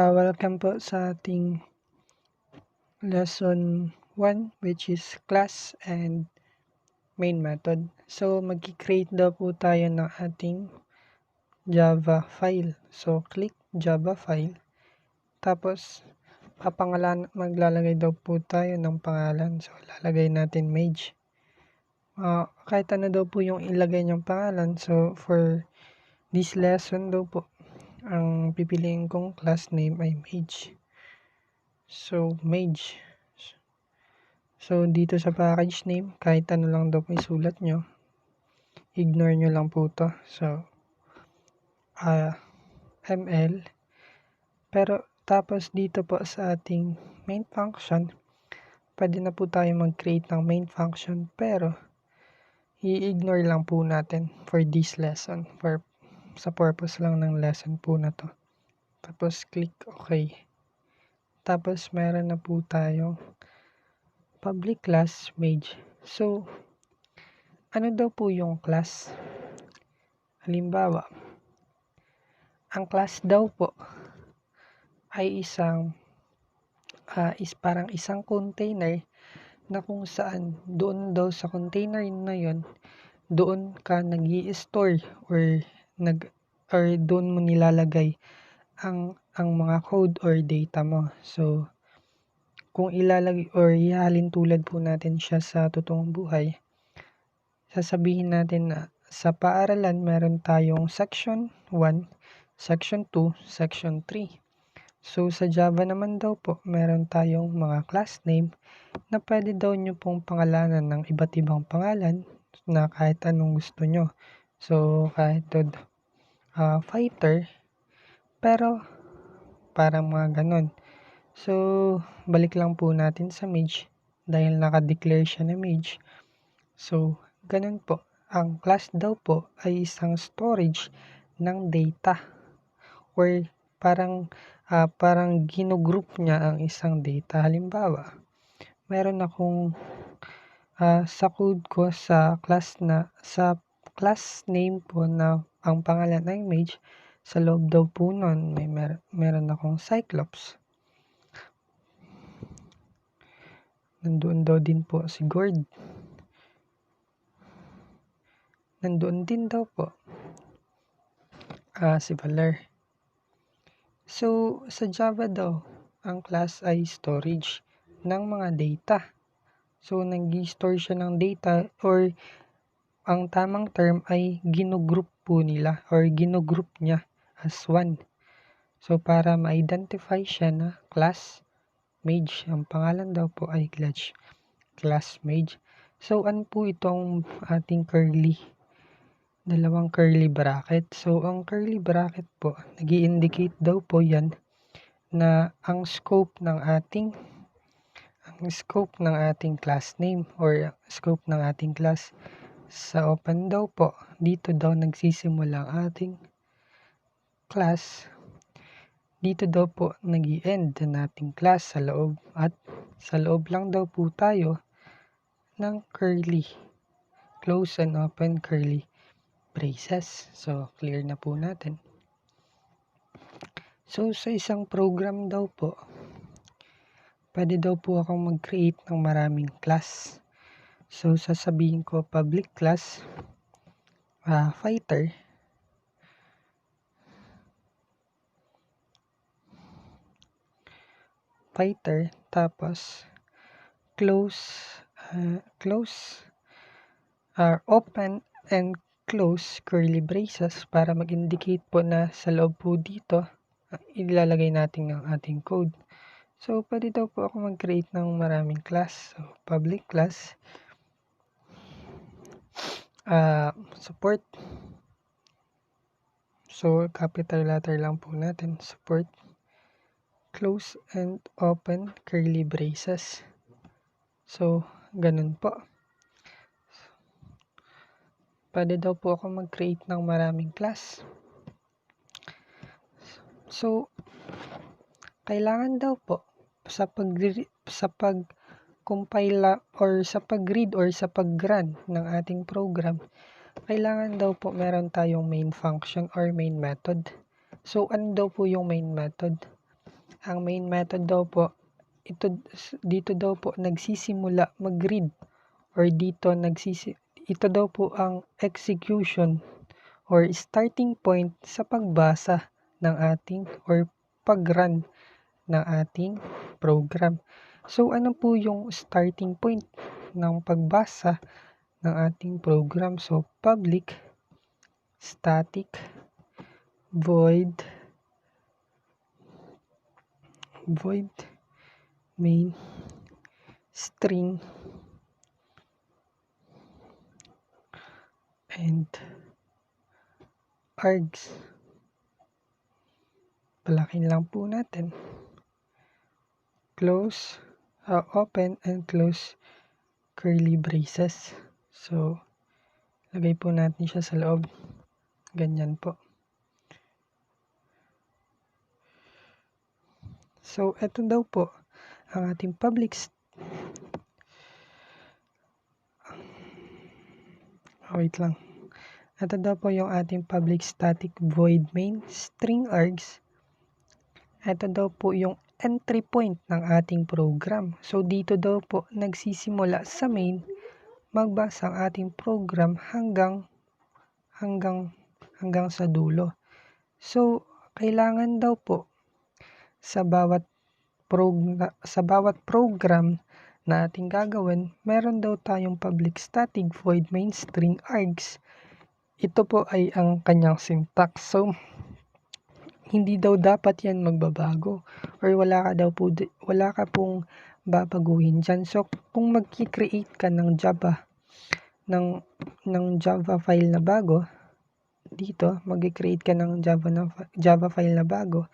Welcome po sa ating lesson 1 which is class and main method. So mag-create daw po tayo ng ating Java file. So click Java file. Tapos maglalagay daw po tayo ng pangalan. So lalagay natin Mage. Kahit ano daw po yung ilagay niyong pangalan. So for this lesson daw po, ang pipiliin kong class name ay Mage. So Mage. So dito sa package name, kahit ano lang daw po isulat nyo. Ignore nyo lang po to. So ML. Pero tapos dito po sa ating main function, pwede na po tayo mag-create ng main function. Pero i-ignore lang po natin for this lesson. Sa purpose lang ng lesson po na to. Tapos click OK. Tapos meron na po tayong public class Mage. So ano daw po yung class? Halimbawa, ang class daw po ay parang isang container na kung saan doon daw sa container na yon, doon ka nag-i-store or doon mo nilalagay ang mga code or data mo. So kung ilalagay or ihalin tulad po natin siya sa totoong buhay, sasabihin natin na sa paaralan meron tayong section 1, section 2, section 3. So sa Java naman daw po meron tayong mga class name na pwede daw nyo pong pangalanan ng iba't ibang pangalan na kahit anong gusto nyo. So kahit fighter, pero parang mga ganon. So balik lang po natin sa Mage dahil naka-declare siya na Mage. So ganon po. Ang class daw po ay isang storage ng data or parang ginugroup niya ang isang data. Halimbawa, meron akong sa code ko sa class name po na ang pangalan ay Mage. Sa loob daw po nun meron akong Cyclops. Nandoon daw din po si Gord. Nandoon din daw po si Valer. So sa Java daw, ang class ay storage ng mga data. So nag-i-store siya ng data or ang tamang term ay ginugroup po nila or ginugroup niya as one. So para ma-identify siya na class Mage, ang pangalan daw po ay class Mage. So ano po itong ating dalawang curly bracket? So ang curly bracket po, nag-i-indicate daw po yan na ang scope ng ating class name or scope ng ating class. Sa open daw po, dito daw nagsisimula ang ating class. Dito daw po nag-i-end ang ating class sa loob, at sa loob lang daw po tayo ng close and open curly braces. So clear na po natin. So sa isang program daw po, pwede daw po akong mag-create ng maraming class. So sasabihin ko public class fighter, tapos open and close curly braces para mag-indicate po na sa loob po dito ilalagay natin ang ating code. So pwede daw po ako mag-create ng maraming class. So public class support. So capital letter lang po natin, support, close and open curly braces. So ganun po. Pwede daw po ako mag-create ng maraming class. So kailangan daw po sa pag-compile or sa pag-read or sa pag-run ng ating program, kailangan daw po meron tayong main function or main method. So ano daw po yung main method? Ang main method daw po, dito daw po nagsisimula mag-read or ito daw po ang execution or starting point sa pagbasa ng ating or pag-run ng ating program. So ano po yung starting point ng pagbasa ng ating program? So public static void main string and args. Palakin lang po natin. Open and close curly braces. So, lagay po natin siya sa loob. Ganyan po. So, eto daw po ang ating wait lang. Ito daw po yung ating public static void main string args. Ito daw po yung entry point ng ating program. So, dito daw po nagsisimula sa main magbasa ang ating program hanggang sa dulo. So, kailangan daw po sa bawat program na ating gagawin, meron daw tayong public static void main string args. Ito po ay ang kanyang syntax. So, hindi daw dapat yan magbabago or wala ka pong babaguhin dyan. So, kung mag-create ka ng Java file na bago, dito, mag-create ka ng Java file na bago,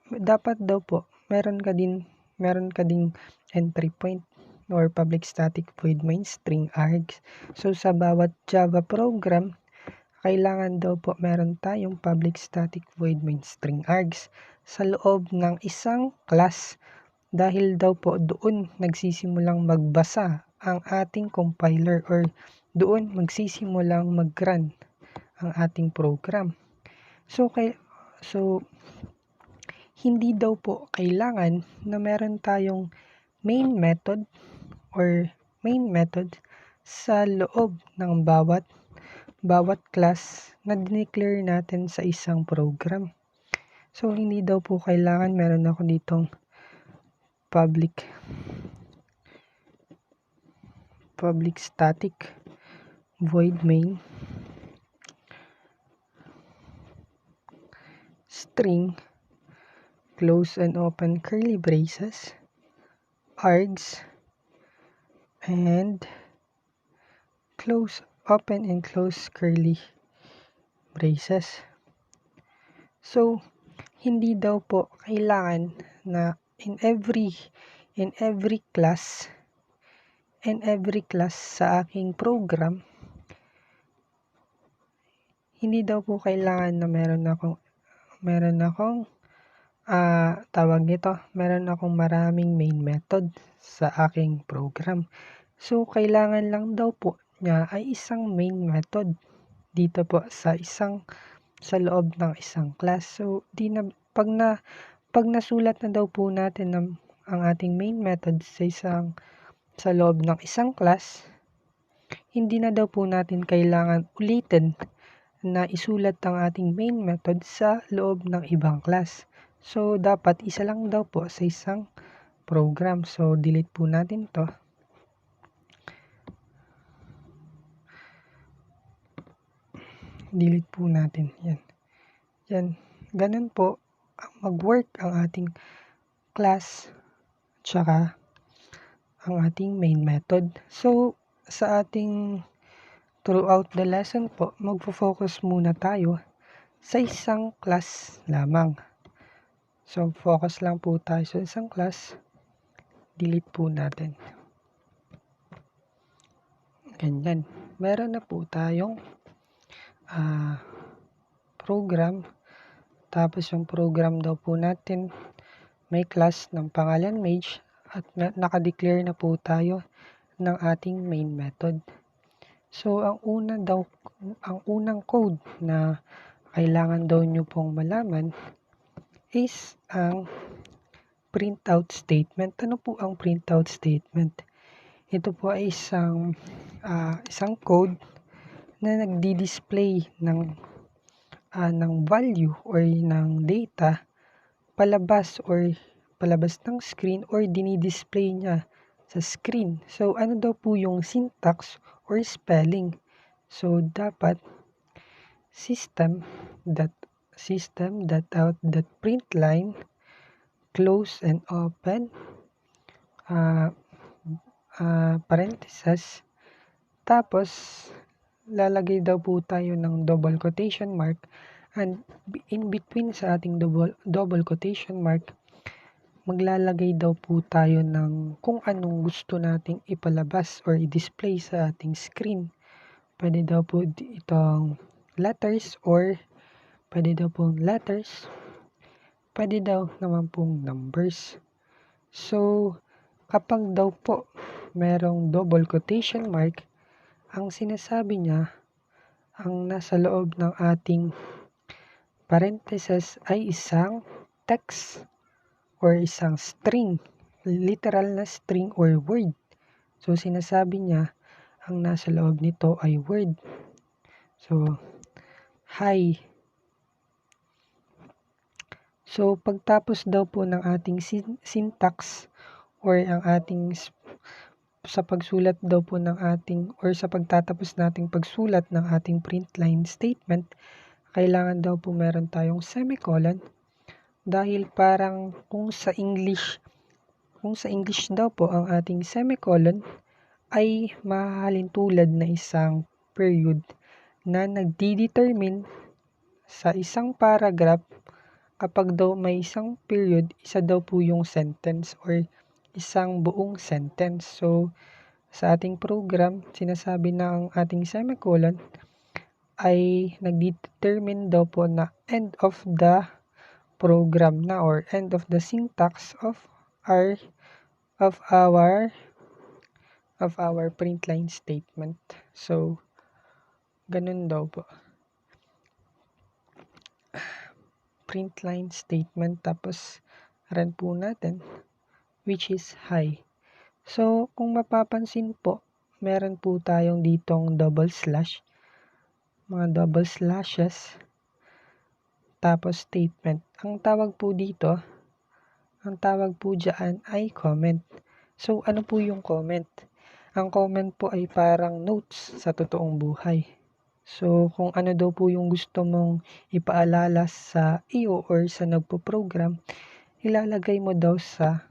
dapat daw po, meron ka ding entry point or public static void main string args. So, sa bawat Java program, kailangan daw po meron tayong public static void main string args sa loob ng isang class dahil daw po doon nagsisimulang magbasa ang ating compiler or doon magsisimulang mag-run ang ating program. So hindi daw po kailangan na meron tayong main method sa loob ng bawat class na dineclare natin sa isang program. So, hindi daw po kailangan meron ako ditong public static void main string close and open curly braces args and open and close curly braces. So, hindi daw po kailangan na in every class sa aking program, hindi daw po kailangan na meron akong meron akong maraming main method sa aking program. So, kailangan lang daw po niya ay isang main method dito po sa loob ng isang class. So, pag nasulat na daw po natin ang ating main method sa loob ng isang class, hindi na daw po natin kailangan ulitin na isulat ang ating main method sa loob ng ibang class. So, dapat isa lang daw po sa isang program. So, delete po natin to. Delete po natin. Yan. Ganun po mag-work ang ating class tsaka ang ating main method. So, sa ating throughout the lesson po, magfo-focus muna tayo sa isang class lamang. So, focus lang po tayo sa isang class. Delete po natin. Ganyan. Meron na po tayong program. Tapos yung program daw po natin may class ng pangalan Mage at naka-declare na po tayo ng ating main method. So, ang unang code na kailangan daw nyo pong malaman is ang printout statement. Ano po ang printout statement? Ito po ay isang code na nagdi-display ng value or ng data palabas ng screen or dinidisplay niya sa screen. So, ano daw po yung syntax or spelling? So, dapat system.out.println close and open parentheses, tapos lalagay daw po tayo ng double quotation mark, and in between sa ating double quotation mark maglalagay daw po tayo ng kung anong gusto nating ipalabas or i-display sa ating screen. Pwede daw po itong letters or pwede daw pong letters, pwede daw naman pong numbers. So, kapag daw po merong double quotation mark, ang sinasabi niya, ang nasa loob ng ating parentheses ay isang text or isang string, literal na string or word. So, sinasabi niya, ang nasa loob nito ay word. So, hi. So, pagtapos daw po ng ating syntax or ang ating sa pagsulat daw po ng ating or sa pagtatapos nating pagsulat ng ating print line statement, kailangan daw po meron tayong semicolon dahil parang kung sa English daw po ang ating semicolon ay mahahalin tulad na isang period na nagdi-determine sa isang paragraph. Kapag daw may isang period, isa daw po yung sentence or isang buong sentence. So, sa ating program, sinasabi na ang ating semicolon ay nagdi-determine daw po na end of the program na or end of the syntax of our print line statement. So, ganun daw po. Print line statement, tapos run po natin, which is hi. So, kung mapapansin po, meron po tayong ditong double slash, mga double slashes, tapos statement. Ang tawag po dyan ay comment. So, ano po yung comment? Ang comment po ay parang notes sa totoong buhay. So, kung ano daw po yung gusto mong ipaalala sa iyo or sa nagpo-program, ilalagay mo daw sa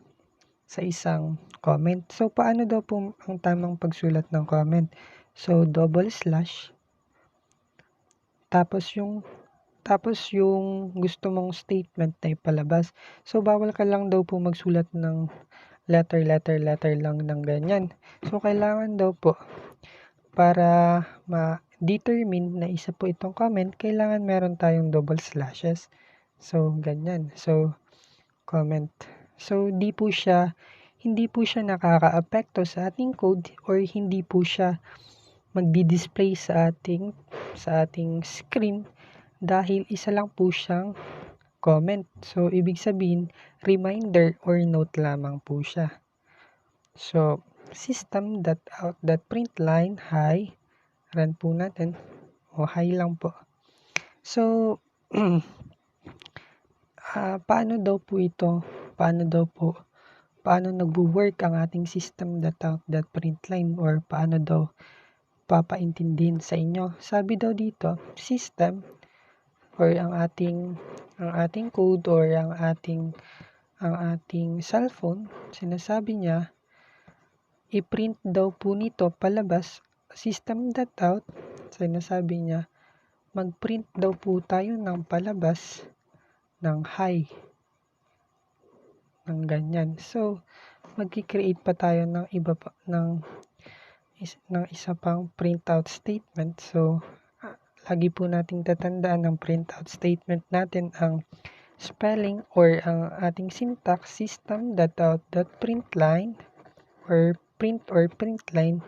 isang comment. So, paano daw po ang tamang pagsulat ng comment? So, double slash, tapos yung gusto mong statement na ipalabas. So, bawal ka lang daw po magsulat ng letter lang ng ganyan. So, kailangan daw po para ma-determine na isa po itong comment, kailangan meron tayong double slashes. So, ganyan. So, comment. So, hindi po siya nakaka-apekto sa ating code or hindi po siya magdi-display sa ating screen dahil isa lang po siyang comment. So, ibig sabihin, reminder or note lamang po siya. So, system.out.println hi, run po natin, o hi lang po. So, paano nagwo-work ang ating system.out.println or paano daw papaintindihin sa inyo? Sabi daw dito, system or ang ating code or ang ating cellphone, sinasabi niya, i-print daw po nito palabas, system.out, sinasabi niya, mag-print daw po tayo ng palabas ng hi, ng ganyan. So, mag-create pa tayo ng isa pang printout statement. So, lagi po nating tatandaan ng printout statement natin ang spelling or ang ating syntax, system.out.println or println,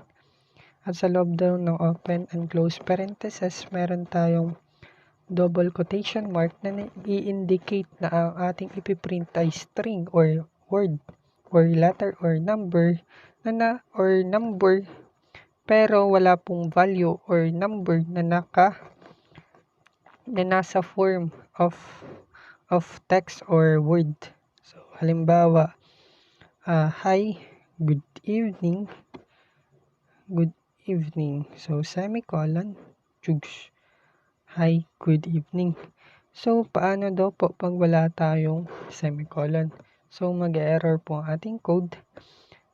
at sa loob daw ng open and close parentheses meron tayong double quotation mark na i-indicate na ang ating ipiprint ay string or word or letter or number number pero wala pong value or number na nasa form of text or word. So halimbawa, hi, good evening. So semicolon, chugs. Hi, good evening. So paano daw po pag wala tayong semicolon? So mag-error po ang ating code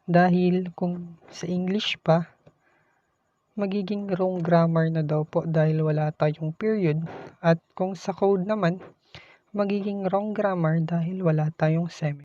dahil kung sa English pa, magiging wrong grammar na daw po dahil wala tayong period. At kung sa code naman, magiging wrong grammar dahil wala tayong semicolon.